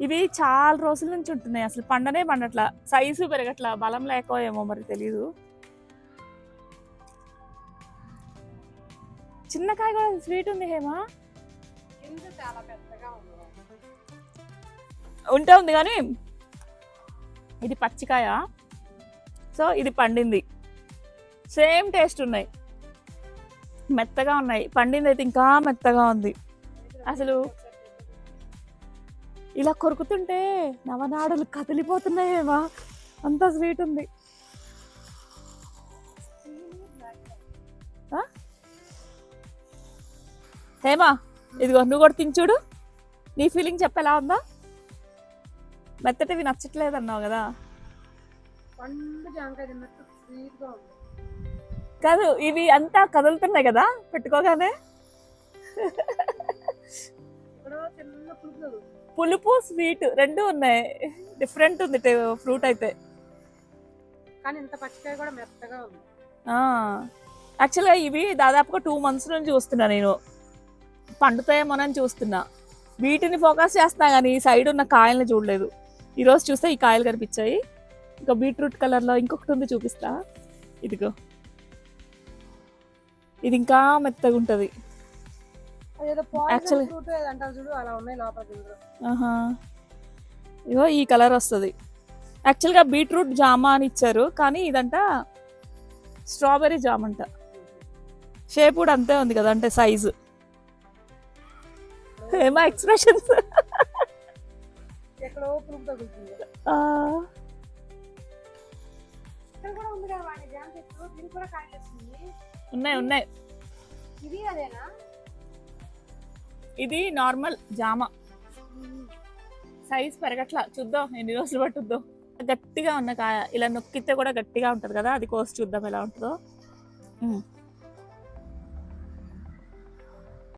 ఇవి చాలా రోజుల నుంచి ఉంటున్నాయి, అసలు పండనే పండట్లా, సైజు పెరగట్లా, బలం లేకో ఏమో మరి తెలీదు. చిన్న కాయ కూడా స్వీట్ ఉంది హేమా, ఉంటే ఉంది కానీ ఇది పచ్చికాయ, సో ఇది పండింది. సేమ్ టేస్ట్ ఉన్నాయి, మెత్తగా ఉన్నాయి. పండింది అయితే ఇంకా మెత్తగా ఉంది. అసలు ఇలా కొరుకుతుంటే నవనాడులు కదిలిపోతున్నాయేమా, అంత స్వీట్ ఉంది. హేమా ఇదిగో నువ్వు కూడా తిని చూడు, నీ ఫీలింగ్ చెప్పేలా ఉందా? మెత్తటివి నచ్చట్లేదు అన్నావు కదా. కాదు ఇవి అంతా కదులుతున్నాయి కదా పెట్టుకోగానే. పులుపు స్వీట్ రెండు ఉన్నాయి, డిఫరెంట్ ఉంది ఫ్రూట్ అయితే. కానీ ఇంత పచ్చికాయ కూడా మెత్తగా ఉంది. యాక్చువల్గా ఇవి దాదాపుగా 2 months నుంచి చూస్తున్నా నేను, పండుతాయేమోనని చూస్తున్నా. వీటిని ఫోకస్ చేస్తున్నా కానీ సైడ్ ఉన్న కాయల్ని చూడలేదు. ఈరోజు చూస్తే ఈ కాయలు కనిపించాయి. ఇంకా బీట్రూట్ కలర్లో ఇంకొకటి ఉంది, చూపిస్తా. ఇదిగో ఇది ఇంకా మెత్తగా ఉంటుంది. ఇగో ఈ కలర్ వస్తుంది. యాక్చువల్గా బీట్రూట్ జామా అని ఇచ్చారు, కానీ ఇదంట స్ట్రాబెర్రీ జామ్ అంట. షేప్ కూడా అంతే ఉంది కదా, అంటే సైజు. ఏమా ఎక్స్ప్రెషన్స్. ఉన్నాయి ఉన్నాయి. ఇది నార్మల్ జామ, సైజ్ పెరగట్లా. చూద్దాం ఎన్ని రోజులు పట్టుద్దో. గట్టిగా ఉన్న కాయ, ఇలా నొక్కితే కూడా గట్టిగా ఉంటది కదా, అది కోసి చూద్దాం ఎలా ఉంటుందో.